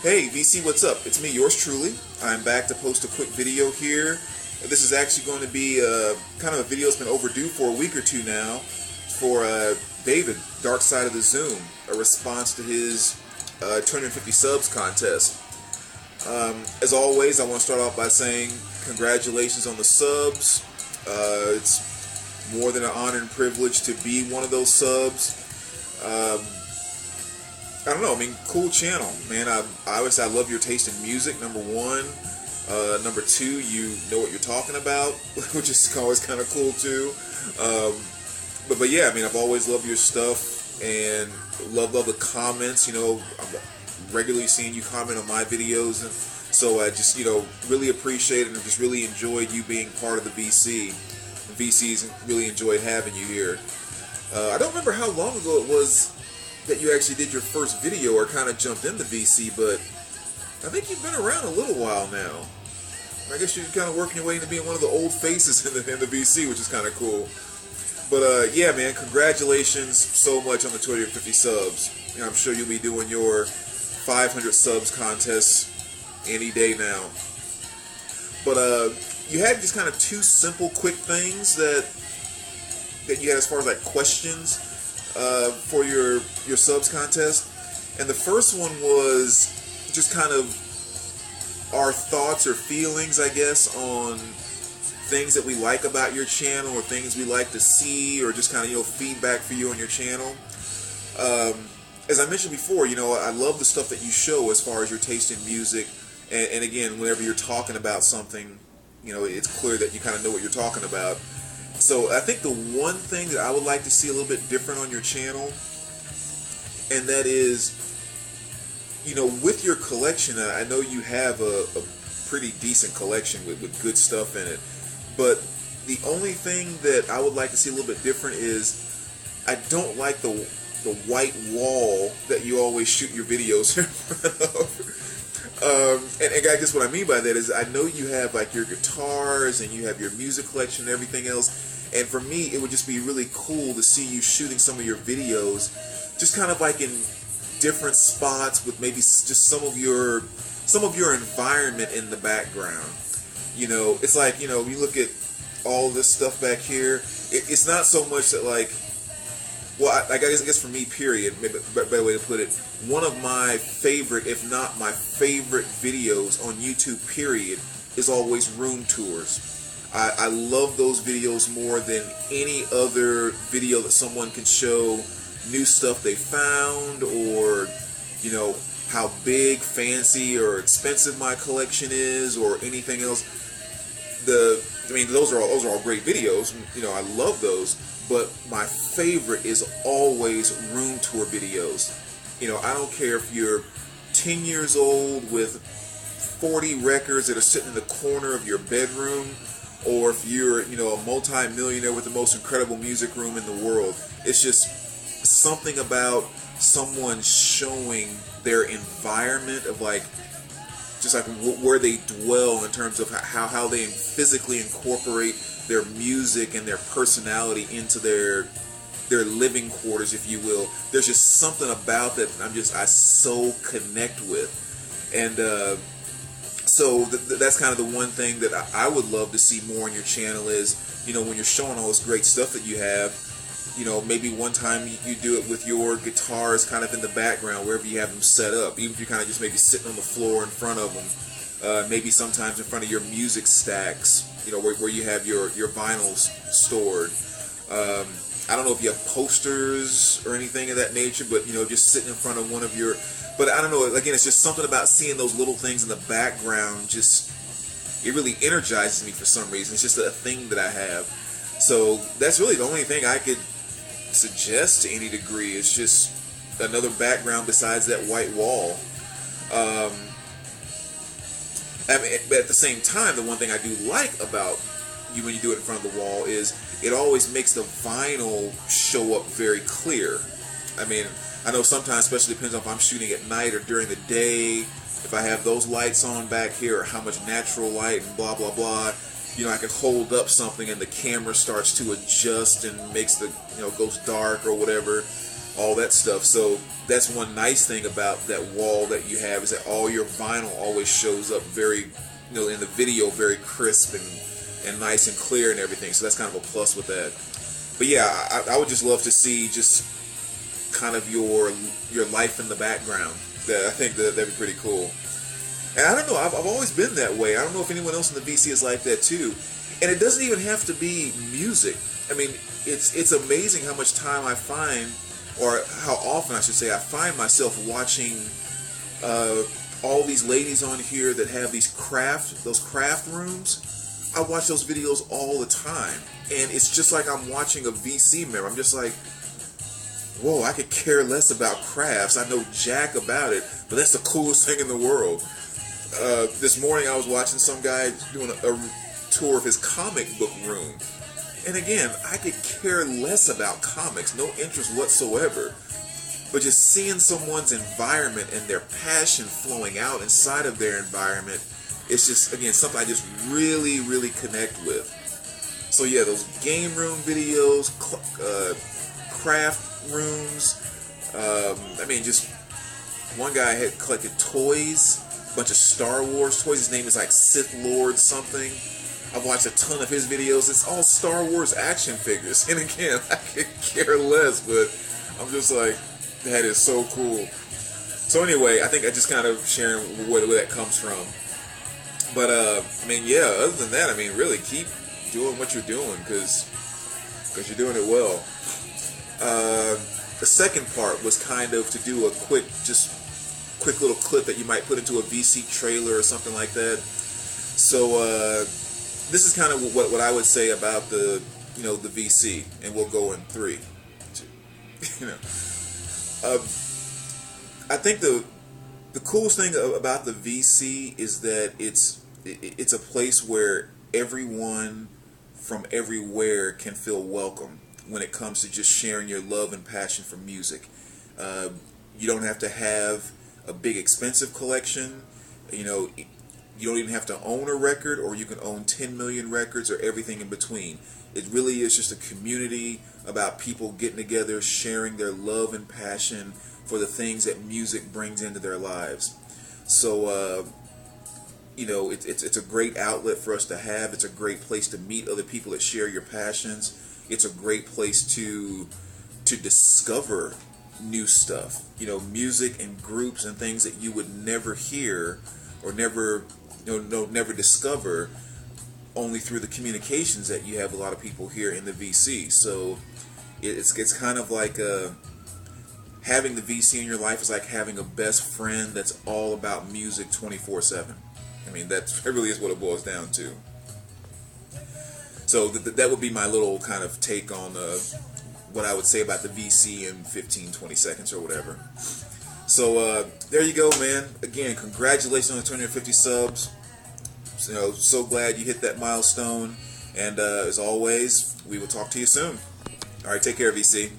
Hey VC, what's up? It's me, yours truly. I'm back to post a quick video here. This is actually going to be kind of a video that's been overdue for a week or two now for David, DarkSideOfTheZoom, a response to his 250 subs contest. As always, I want to start off by saying congratulations on the subs. It's more than an honor and privilege to be one of those subs. I don't know, I mean, cool channel, man. I love your taste in music, number one. Number two, you know what you're talking about, which is always kind of cool too. But yeah, I mean, I've always loved your stuff and love the comments. You know, I'm regularly seeing you comment on my videos, and so I just, you know, really appreciate it and just really enjoyed you being part of the VC. The VC's really enjoyed having you here. I don't remember how long ago it was that you actually did your first video or kind of jumped into VC, but I think you've been around a little while now. I guess you're kind of working your way into being one of the old faces in the VC, which is kind of cool. But yeah, man, congratulations so much on the 250 subs. And I'm sure you'll be doing your 500 subs contest any day now. But you had just kind of two simple, quick things that you had as far as like questions for your subs contest. And the first one was just kind of our thoughts or feelings, I guess, on things that we like about your channel or things we like to see, or just kind of, you know, feedback for you on your channel. As I mentioned before, you know, I love the stuff that you show as far as your taste in music. And again, whenever you're talking about something, you know, it's clear that you kind of know what you're talking about. So I think the one thing that I would like to see a little bit different on your channel, and that is, you know, with your collection, I know you have a pretty decent collection with good stuff in it, but the only thing that I would like to see a little bit different is I don't like the white wall that you always shoot your videos in front of. And I guess what I mean by that is I know you have like your guitars and you have your music collection and everything else, and for me it would just be really cool to see you shooting some of your videos just kind of like in different spots with maybe just some of your environment in the background. You know, it's like, you know, you look at all this stuff back here, it's not so much that like, well, I guess for me, period, maybe a better way to put it, one of my favorite, if not my favorite videos on YouTube, period, is always room tours. I love those videos more than any other video that someone can show new stuff they found, or, you know, how big, fancy, or expensive my collection is, or anything else. I mean, those are all great videos. You know, I love those. But my favorite is always room tour videos. You know, I don't care if you're 10 years old with 40 records that are sitting in the corner of your bedroom, or if you're, you know, a multi-millionaire with the most incredible music room in the world. It's just something about someone showing their environment of like, just like where they dwell in terms of how they physically incorporate their music and their personality into their living quarters, if you will. There's just something about that I so connect with. And so that's kind of the one thing that I would love to see more on your channel is, you know, when you're showing all this great stuff that you have, you know, maybe one time you do it with your guitars kind of in the background, wherever you have them set up, even if you're kind of just maybe sitting on the floor in front of them, maybe sometimes in front of your music stacks, you know, where you have your vinyls stored. I don't know if you have posters or anything of that nature, but, you know, just sitting in front of one of your, but I don't know, again, it's just something about seeing those little things in the background, just, it really energizes me for some reason. It's just a thing that I have. So that's really the only thing I could suggest to any degree. It's just another background besides that white wall. I mean, but at the same time, the one thing I do like about you when you do it in front of the wall is it always makes the vinyl show up very clear. I mean, I know sometimes, especially depends on if I'm shooting at night or during the day, if I have those lights on back here, or how much natural light and blah blah blah, you know, I can hold up something and the camera starts to adjust and makes the, you know, goes dark or whatever. all that stuff. So that's one nice thing about that wall that you have, is that all your vinyl always shows up very, in the video, very crisp and nice and clear and everything. So that's kind of a plus with that. But yeah, I would just love to see just kind of your life in the background. I think that'd be pretty cool. And I don't know, I've always been that way. I don't know if anyone else in the VC is like that too. And it doesn't even have to be music. I mean, it's amazing how much time I find, or how often I should say, I find myself watching all these ladies on here that have those craft rooms. I watch those videos all the time, and it's just like I'm watching a VC member. I'm just like, whoa, I could care less about crafts. I know jack about it, but that's the coolest thing in the world. This morning I was watching some guy doing a tour of his comic book room. And again, I could care less about comics, no interest whatsoever. But just seeing someone's environment and their passion flowing out inside of their environment, it's just, again, something I just really, really connect with. So yeah, those game room videos, craft rooms, I mean, just one guy had collected toys, a bunch of Star Wars toys. His name is like Sith Lord something. I've watched a ton of his videos. It's all Star Wars action figures. And again, I could care less, but I'm just like, that is so cool. So anyway, I think I just kind of sharing where that comes from. But, I mean, yeah, other than that, I mean, really keep doing what you're doing, because you're doing it well. The second part was kind of to do a quick little clip that you might put into a VC trailer or something like that. So, this is kind of what I would say about the VC, and we'll go in 3, 2. I think the coolest thing about the VC is that it's a place where everyone from everywhere can feel welcome when it comes to just sharing your love and passion for music. You don't have to have a big expensive collection. You don't even have to own a record, or you can own 10 million records, or everything in between. It really is just a community about people getting together, sharing their love and passion for the things that music brings into their lives. So, it's a great outlet for us to have. It's a great place to meet other people that share your passions. It's a great place to discover new stuff. Music and groups and things that you would never hear or never discover, only through the communications that you have a lot of people here in the VC. So it's kind of like having the VC in your life is like having a best friend that's all about music 24/7. I mean, that really is what it boils down to. So that would be my little kind of take on what I would say about the VC in 15-20 seconds or whatever. So there you go, man. Again, congratulations on the 250 subs. So glad you hit that milestone. And as always, we will talk to you soon. All right, take care, VC.